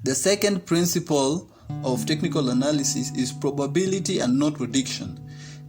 The second principle of technical analysis is probability and not prediction.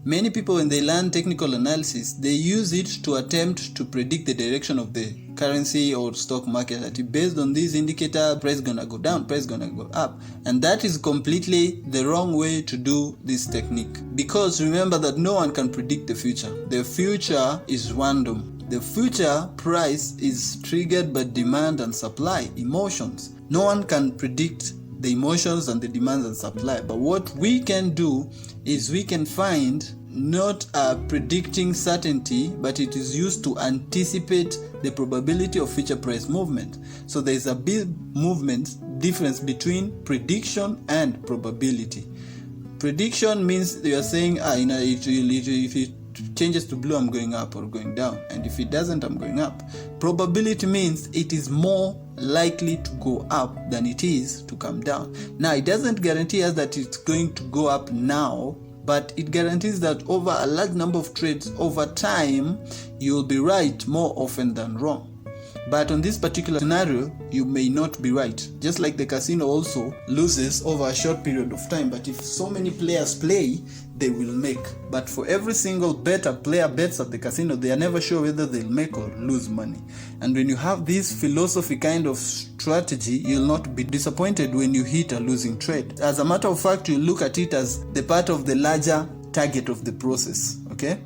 Many people, when they learn technical analysis, they use it to attempt to predict the direction of the currency or stock market. That based on this indicator, price gonna go down, price gonna go up. And that is completely the wrong way to do this technique. Because remember that no one can predict the future. The future is random. The future price is triggered by demand and supply, emotions. No one can predict the emotions and the demands and supply. But what we can do is we can find not a predicting certainty, but it is used to anticipate the probability of future price movement. So there is a big difference between prediction and probability. Prediction means you are saying, if it changes to blue, I'm going up or going down, and if it doesn't, I'm going up. Probability means it is more likely to go up than it is to come down. Now, it doesn't guarantee us that it's going to go up now, but it guarantees that over a large number of trades over time, you'll be right more often than wrong. But on this particular scenario, you may not be right. Just like the casino also loses over a short period of time, but if so many players play, they will make. But for every single bet a player bets at the casino, they are never sure whether they'll make or lose money. And when you have this philosophy kind of strategy, you'll not be disappointed when you hit a losing trade. As a matter of fact, you look at it as the part of the larger target of the process, okay?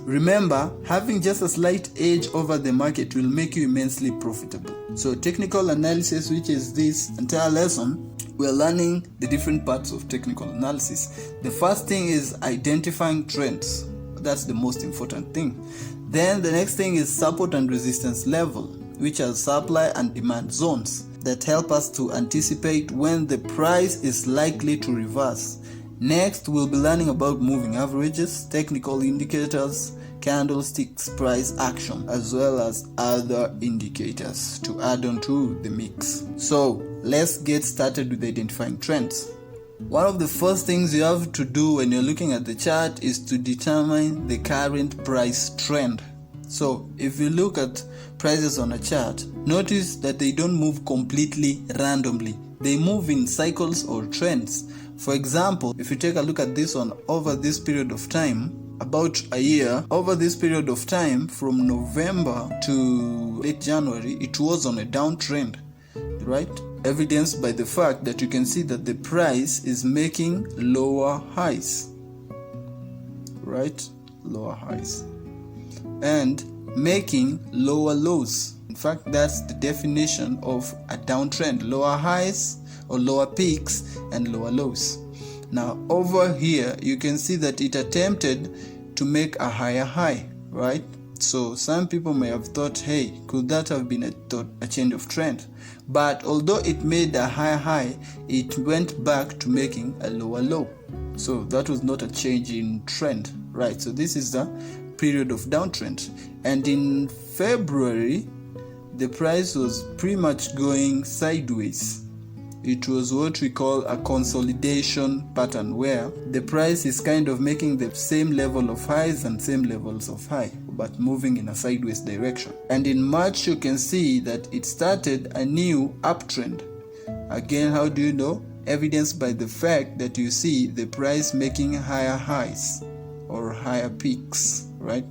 Remember, having just a slight edge over the market will make you immensely profitable. So technical analysis, which is this entire lesson, we're learning the different parts of technical analysis. The first thing is identifying trends. That's the most important thing. Then the next thing is support and resistance level, which are supply and demand zones that help us to anticipate when the price is likely to reverse. Next, we'll be learning about moving averages, technical indicators, candlesticks, price action, as well as other indicators to add on to the mix. So, let's get started with identifying trends. One of the first things you have to do when you're looking at the chart is to determine the current price trend. So, if you look at prices on a chart, notice that they don't move completely randomly. They move in cycles or trends. For example, if you take a look at this one over this period of time, about a year, over this period of time from November to late January, it was on a downtrend, right? Evidenced by the fact that you can see that the price is making lower highs, right? Lower highs. And making lower lows. In fact, that's the definition of a downtrend. Lower highs or lower peaks and lower lows. Now over here you can see that it attempted to make a higher high, right? So some people may have thought, hey, could that have been a change of trend? But although it made a higher high, it went back to making a lower low. So that was not a change in trend, right? So this is the period of downtrend. And in February, the price was pretty much going sideways. It was what we call a consolidation pattern, where the price is kind of making the same level of highs and same levels of high, but moving in a sideways direction. And in March, you can see that it started a new uptrend. Again, how do you know? Evidenced by the fact that you see the price making higher highs or higher peaks, right?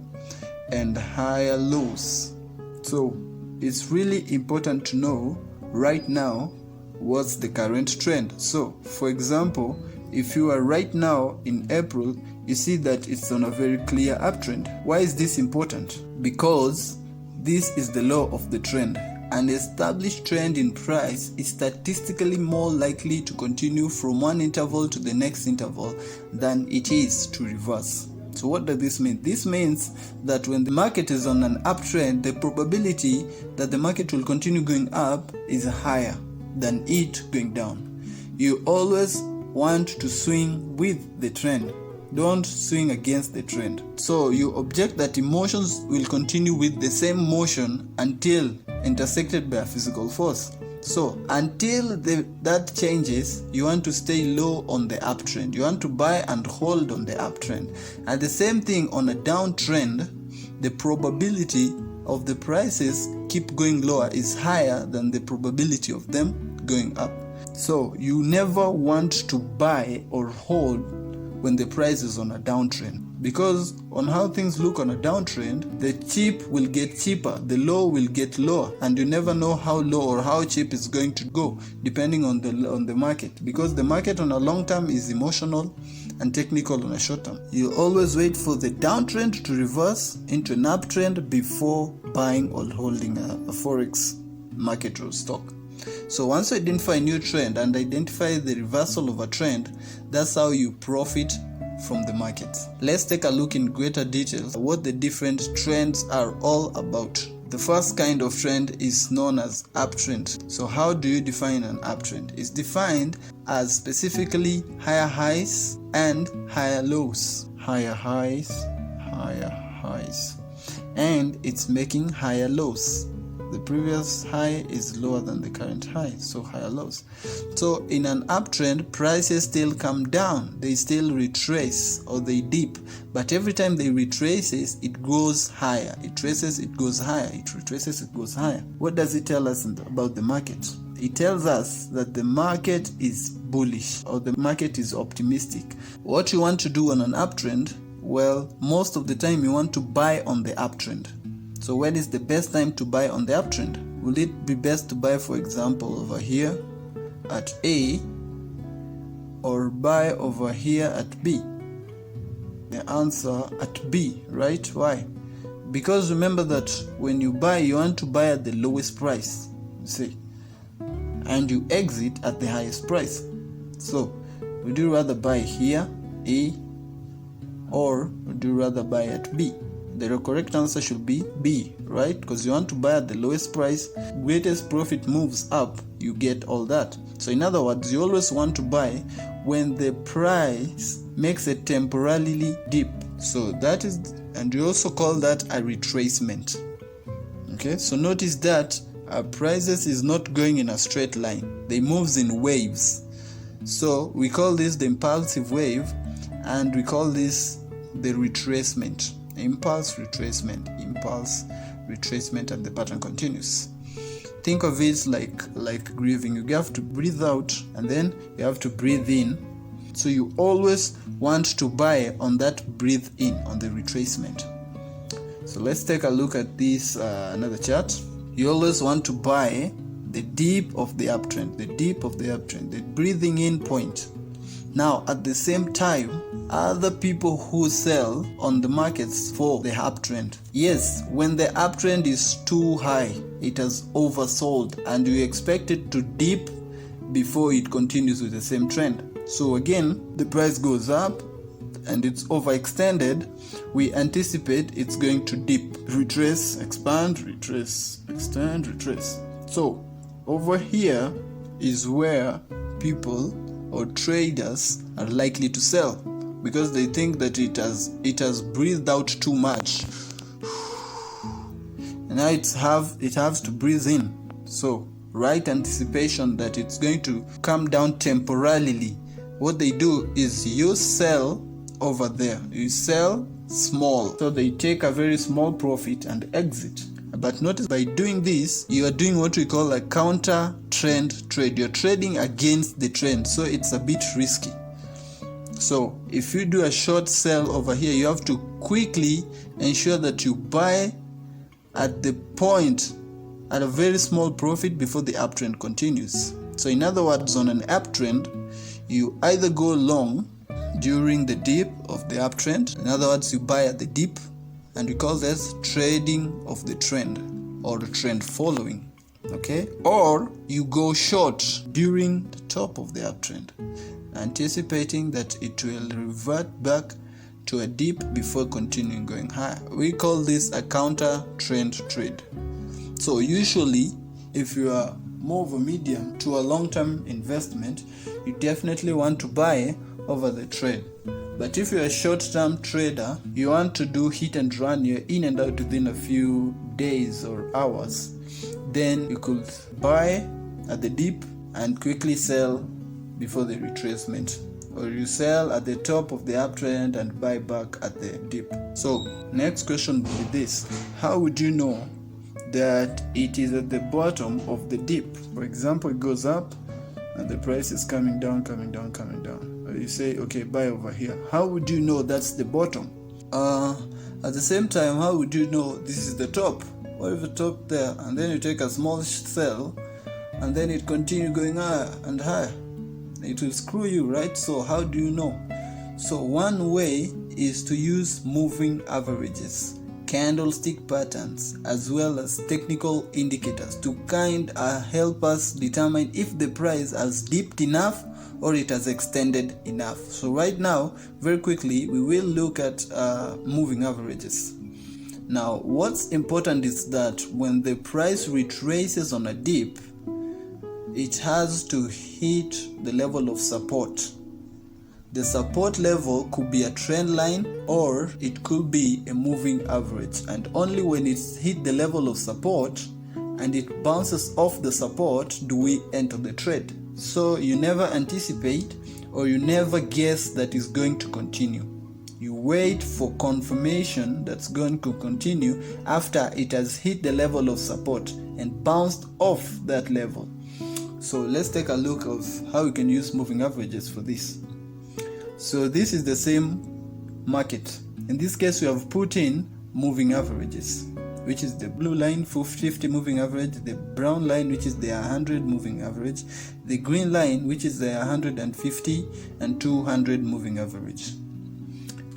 And higher lows. So it's really important to know right now what's the current trend. So for example, if you are right now in April, you see that it's on a very clear uptrend. Why is this important? Because this is the law of the trend. An established trend in price is statistically more likely to continue from one interval to the next interval than it is to reverse. So what does this mean? This means that when the market is on an uptrend, the probability that the market will continue going up is higher than it going down. You always want to swing with the trend. Don't swing against the trend. So you object that emotions will continue with the same motion until intersected by a physical force. So until that changes, you want to stay low on the uptrend. You want to buy and hold on the uptrend. And the same thing on a downtrend, the probability of the prices keep going lower is higher than the probability of them going up. So you never want to buy or hold when the price is on a downtrend, because on how things look on a downtrend, the cheap will get cheaper, the low will get lower, and you never know how low or how cheap it's going to go depending on the market, because the market on a long term is emotional and technical on a short term. You always wait for the downtrend to reverse into an uptrend before buying or holding a forex market or stock. So once you identify a new trend and identify the reversal of a trend, that's how you profit from the market. Let's take a look in greater details what the different trends are all about. The first kind of trend is known as uptrend. So how do you define an uptrend? It's defined as specifically higher highs and higher lows. Higher highs, and it's making higher lows. The previous high is lower than the current high, so higher lows. So in an uptrend, prices still come down, they still retrace or they dip, but every time they retraces, it goes higher. It traces, it goes higher. It retraces, it goes higher. What does it tell us about the market? It tells us that the market is bullish or the market is optimistic. What you want to do on an uptrend? Well, most of the time you want to buy on the uptrend. So when is the best time to buy on the uptrend? Will it be best to buy, for example, over here at A or buy over here at B? The answer at B, right? Why? Because remember that when you buy, you want to buy at the lowest price, you see, and you exit at the highest price. So would you rather buy here, A, or would you rather buy at B? The correct answer should be B, right? Because you want to buy at the lowest price, greatest profit moves up, you get all that. So in other words, you always want to buy when the price makes a temporarily dip. So that is, and you also call that a retracement. Okay, so notice that prices is not going in a straight line. They moves in waves. So we call this the impulsive wave, and we call this the retracement. Impulse retracement, and the pattern continues. Think of it like breathing. You have to breathe out and then you have to breathe in. So you always want to buy on that breathe in, on the retracement. So let's take a look at this another chart. You always want to buy the dip of the uptrend, the breathing in point. Now at the same time, other people who sell on the markets for the uptrend. Yes, when the uptrend is too high, it has oversold and you expect it to dip before it continues with the same trend. So again, the price goes up and it's overextended. We anticipate it's going to dip, retrace, expand, retrace, extend, retrace. So over here is where people or traders are likely to sell, because they think that it has breathed out too much. And now it has to breathe in. So right anticipation that it's going to come down temporarily. What they do is you sell over there. You sell small. So they take a very small profit and exit. But notice by doing this, you are doing what we call a counter trend trade. You're trading against the trend, so it's a bit risky. So if you do a short sell over here, you have to quickly ensure that you buy at the point at a very small profit before the uptrend continues. So in other words, on an uptrend, you either go long during the dip of the uptrend. In other words, you buy at the dip, and we call this trading of the trend or the trend following. Okay, or you go short during the top of the uptrend, anticipating that it will revert back to a dip before continuing going higher. We call this a counter trend trade. So usually, if you are more of a medium to a long-term investment, you definitely want to buy over the trend. But if you're a short-term trader, you want to do hit and run, you're in and out within a few days or hours, then you could buy at the dip and quickly sell before the retracement, or you sell at the top of the uptrend and buy back at the dip. So next question would be this: how would you know that it is at the bottom of the dip? For example, it goes up and the price is coming down, or you say, okay, buy over here. How would you know that's the bottom? At the same time, how would you know this is the top? What if the top there, and then you take a small sell, and then it continue going higher and higher? It will screw you, right? So how do you know? So one way is to use moving averages, candlestick patterns, as well as technical indicators to help us determine if the price has dipped enough or it has extended enough. So right now, very quickly, we will look at moving averages. Now, what's important is that when the price retraces on a dip, it has to hit the level of support. The support level could be a trend line or it could be a moving average, and only when it's hit the level of support and it bounces off the support do we enter the trade. So you never anticipate or you never guess that it's going to continue. You wait for confirmation that's going to continue after it has hit the level of support and bounced off that level. So let's take a look of how we can use moving averages for this. So this is the same market. In this case, we have put in moving averages, which is the blue line, 50 moving average, the brown line, which is the 100 moving average, the green line, which is the 150 and 200 moving average.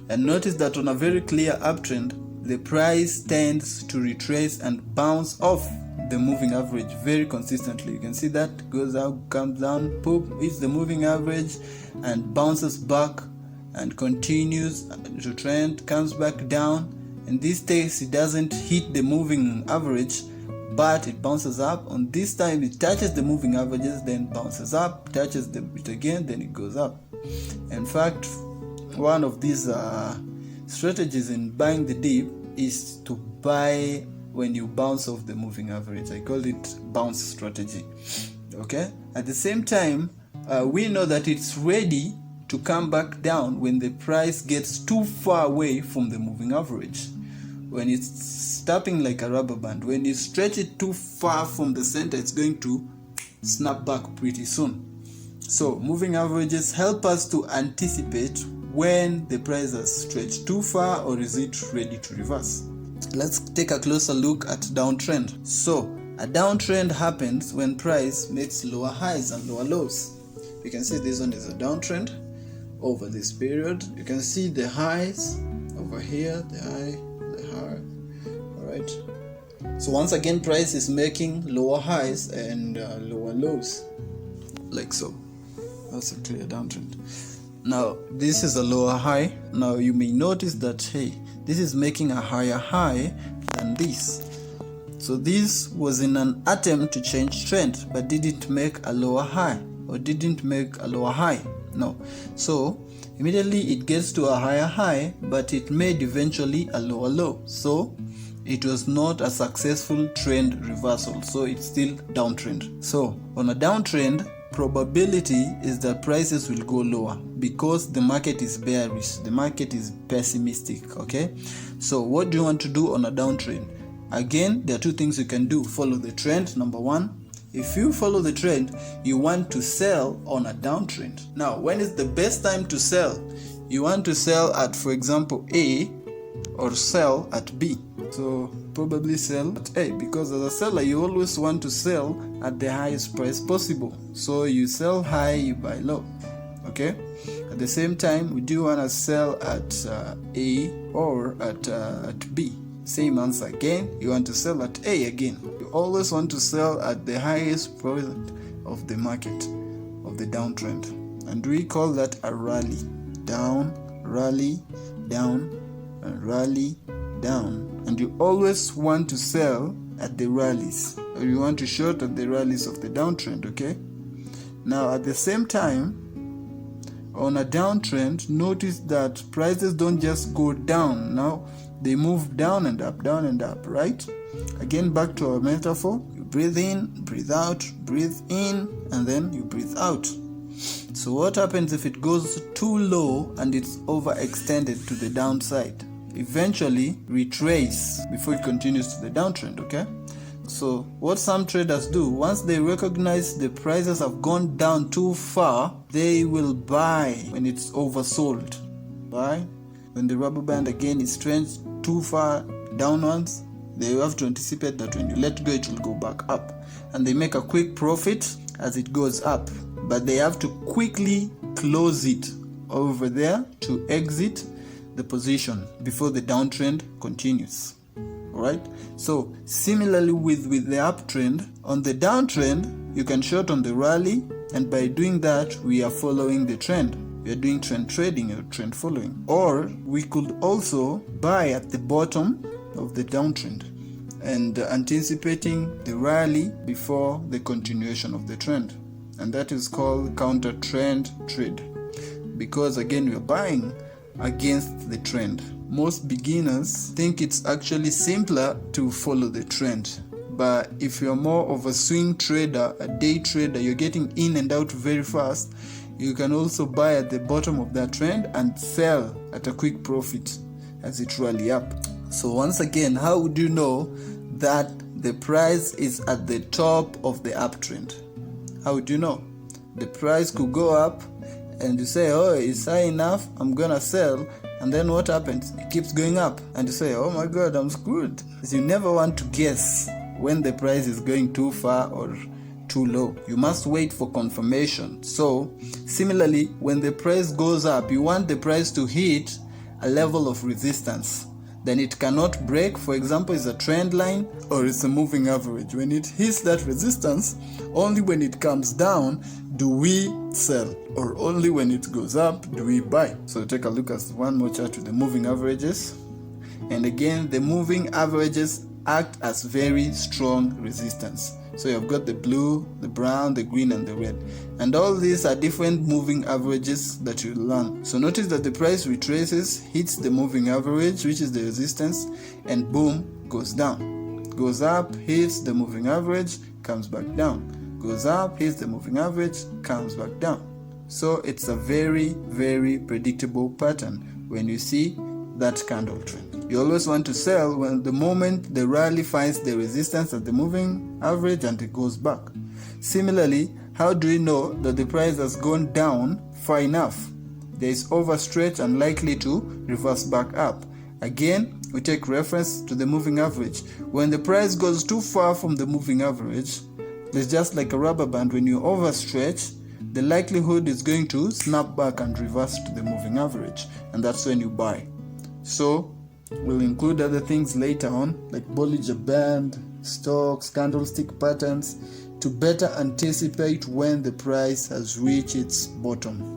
And notice that on a very clear uptrend, the price tends to retrace and bounce off the moving average very consistently. You can see that goes out, comes down, poop, hits the moving average and bounces back and continues to trend, comes back down. In this case, it doesn't hit the moving average, but it bounces up. On this time, it touches the moving averages, then bounces up, touches it again, then it goes up. In fact, one of these strategies in buying the dip is to buy when you bounce off the moving average. I call it bounce strategy. Okay. At the same time, we know that it's ready to come back down when the price gets too far away from the moving average. When it's tapping like a rubber band, when you stretch it too far from the center, it's going to snap back pretty soon. So moving averages help us to anticipate when the price has stretched too far or is it ready to reverse. Let's take a closer look at downtrend. So a downtrend happens when price makes lower highs and lower lows. You can see this one is a downtrend over this period. You can see the highs over here, the high, the high. All right. So once again, price is making lower highs and lower lows, like so. That's a clear downtrend. Now this is a lower high. Now you may notice that, hey, this is making a higher high than this. So this was in an attempt to change trend, but didn't make a lower high or didn't make a lower high. No. So immediately it gets to a higher high, but it made eventually a lower low. So it was not a successful trend reversal. So it's still downtrend. So on a downtrend, probability is that prices will go lower because the market is bearish, the market is pessimistic. Okay, so what do you want to do on a downtrend? Again, there are two things you can do. Follow the trend. Number one, if you follow the trend, you want to sell on a downtrend. Now, when is the best time to sell? You want to sell at, for example, A or sell at B. So probably sell at A, because as a seller you always want to sell at the highest price possible. So you sell high, you buy low. Okay, at the same time, we do want to sell at A or at B. Same answer again. You want to sell at A again. You always want to sell at the highest price of the market, of the downtrend, and we call that a rally. Down, rally, down, and rally, down. And you always want to sell at the rallies, or you want to short at the rallies of the downtrend. Okay, now at the same time, on a downtrend, notice that prices don't just go down. Now they move down and up, right? Again, back to our metaphor. You breathe in, breathe out, breathe in, and then you breathe out. So what happens if it goes too low and it's overextended to the downside? Eventually retrace before it continues to the downtrend. Okay, So what some traders do, once they recognize the prices have gone down too far, they will buy when it's oversold. Buy when the rubber band again is trending too far downwards. They have to anticipate that when you let go, it will go back up, and they make a quick profit as it goes up, but they have to quickly close it over there to exit the position before the downtrend continues. Alright, so similarly with the uptrend, on the downtrend you can short on the rally, and by doing that we are following the trend. We are doing trend trading or trend following. Or we could also buy at the bottom of the downtrend and anticipating the rally before the continuation of the trend, and that is called counter trend trade, because again we are buying against the trend. Most beginners think it's actually simpler to follow the trend, but if you're more of a swing trader, a day trader, you're getting in and out very fast, you can also buy at the bottom of that trend and sell at a quick profit as it rally up. So once again, how would you know that the price is at the top of the uptrend? How would you know? The price could go up and you say, oh, it's high enough, I'm gonna sell, and then what happens? It keeps going up and you say, oh my god, I'm screwed. Because you never want to guess when the price is going too far or too low. You must wait for confirmation. So similarly, when the price goes up, you want the price to hit a level of resistance. Then it cannot break. For example, it's a trend line or it's a moving average. When it hits that resistance, only when it comes down do we sell, or only when it goes up do we buy. So take a look at one more chart with the moving averages. And again, the moving averages act as very strong resistance. So you've got the blue, the brown, the green, and the red. And all these are different moving averages that you learn. So notice that the price retraces, hits the moving average, which is the resistance, and boom, goes down. Goes up, hits the moving average, comes back down. Goes up, hits the moving average, comes back down. So it's a very, very predictable pattern when you see that candle trend. You always want to sell when the moment the rally finds the resistance at the moving average and it goes back. Similarly, how do we know that the price has gone down far enough? There is overstretch and likely to reverse back up. Again, we take reference to the moving average. When the price goes too far from the moving average, it's just like a rubber band. When you overstretch, the likelihood is going to snap back and reverse to the moving average, and that's when you buy. So we'll include other things later on, like Bollinger Band, stocks, candlestick patterns, to better anticipate when the price has reached its bottom.